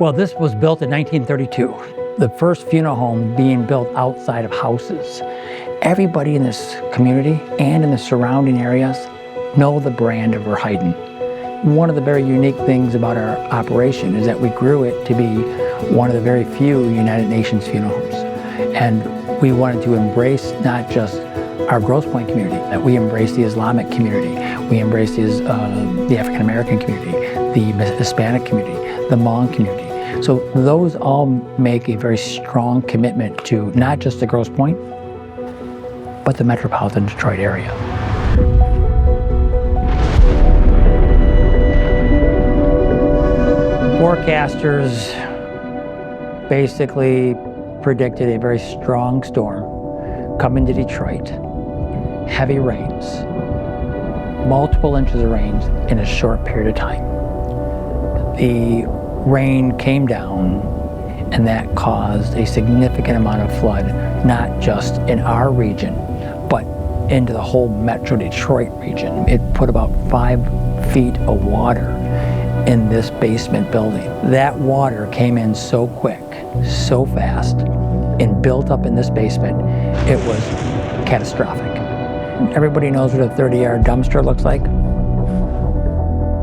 Well, this was built in 1932. The first funeral home being built outside of houses. Everybody in this community and in the surrounding areas know the brand of Verheyden. One of the very unique things about our operation is that we grew it to be one of the very few United Nations funeral homes. And we wanted to embrace not just our Grosse Pointe community, that we embrace the Islamic community, we embrace the African American community, the Hispanic community, the Hmong community. So those all make a very strong commitment to not just the Grosse Pointe, but the metropolitan Detroit area. Forecasters basically predicted a very strong storm coming to Detroit, heavy rains, multiple inches of rains in a short period of time. The rain came down, and that caused a significant amount of flood, not just in our region, but into the whole Metro Detroit region. It put about 5 feet of water in this basement building. That water came in so quick, so fast, and built up in this basement, it was catastrophic. Everybody knows what a 30-yard dumpster looks like.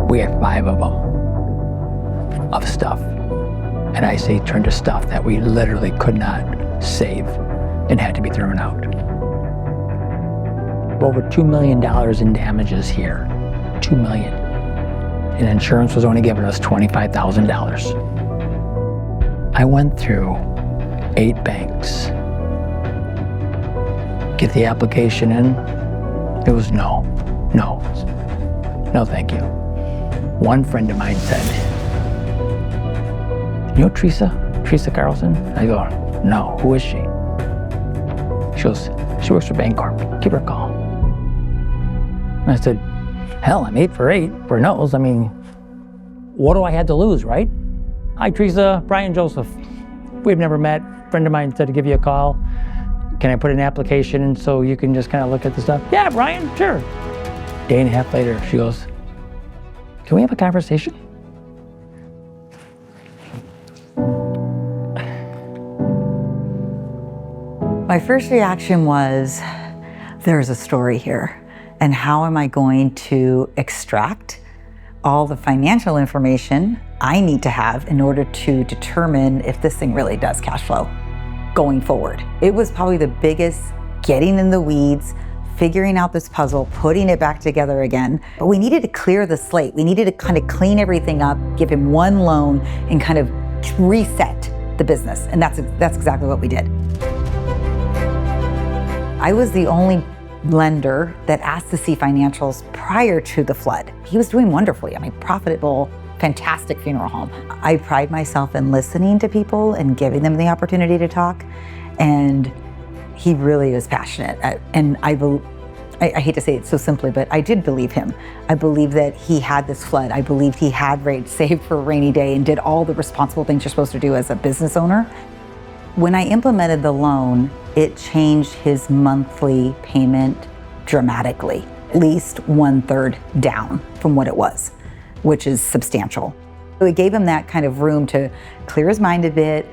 We had 5 of them of stuff. And I say turned to stuff that we literally could not save and had to be thrown out. Over $2 million in damages here, $2 million. And insurance was only giving us $25,000. I went through 8 banks. Get the application in, it was no, thank you. One friend of mine said, "You know Teresa Carlson?" I go, "No, who is she?" She goes, "She works for Bancorp, give her a call." And I said, "Hell, I'm 8 for 8 for no's. I mean, what do I have to lose, right?" "Hi, Teresa, Brian Joseph. We've never met. A friend of mine said to give you a call. Can I put an application in so you can just kind of look at the stuff?" "Yeah, Brian, sure." Day and a half later, she goes, "Can we have a conversation?" My first reaction was, there's a story here. And how am I going to extract all the financial information I need to have in order to determine if this thing really does cash flow going forward? It was probably the biggest getting in the weeds, figuring out this puzzle, putting it back together again. But we needed to clear the slate. We needed to kind of clean everything up, give him one loan, and kind of reset the business. And that's exactly what we did. I was the only lender that asked to see financials prior to the flood. He was doing wonderfully. I mean, profitable, fantastic funeral home. I pride myself in listening to people and giving them the opportunity to talk. And he really was passionate. And I hate to say it so simply, but I did believe him. I believe that he had this flood. I believed he had saved for a rainy day and did all the responsible things you're supposed to do as a business owner. When I implemented the loan, it changed his monthly payment dramatically, at least 1/3 down from what it was, which is substantial. So it gave him that kind of room to clear his mind a bit,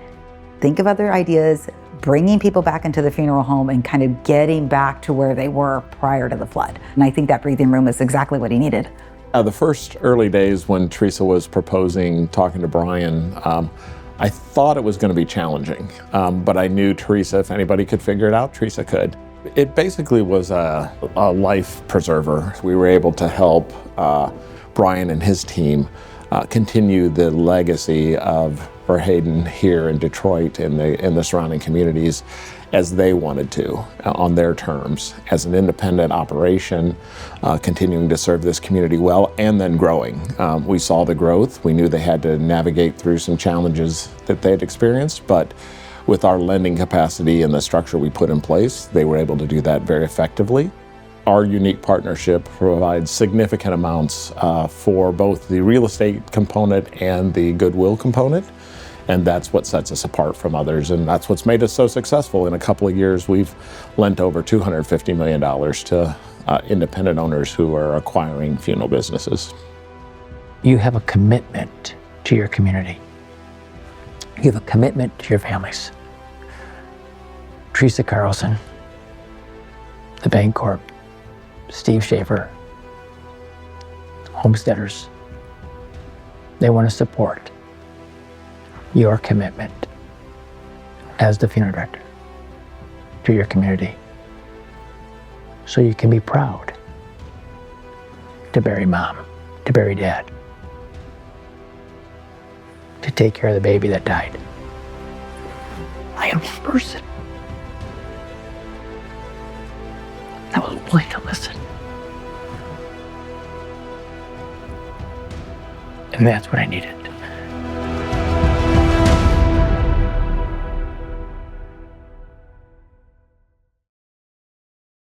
think of other ideas, bringing people back into the funeral home and kind of getting back to where they were prior to the flood. And I think that breathing room is exactly what he needed. The first early days when Teresa was proposing talking to Brian, I thought it was going to be challenging, but I knew Teresa, if anybody could figure it out, Teresa could. It basically was a life preserver. We were able to help Brian and his team continue the legacy of Verheyden here in Detroit and in the surrounding communities as they wanted to, on their terms, as an independent operation, continuing to serve this community well and then growing. We saw the growth. We knew they had to navigate through some challenges that they had experienced, but with our lending capacity and the structure we put in place, they were able to do that very effectively. Our unique partnership provides significant amounts for both the real estate component and the goodwill component. And that's what sets us apart from others, and that's what's made us so successful. In a couple of years, we've lent over $250 million to independent owners who are acquiring funeral businesses. You have a commitment to your community. You have a commitment to your families. Teresa Carlson, the Bancorp, Steve Schaefer, Homesteaders, they want to support your commitment as the funeral director to your community, so you can be proud to bury mom, to bury dad, to take care of the baby that died. I am one person that was willing to listen. And that's what I needed.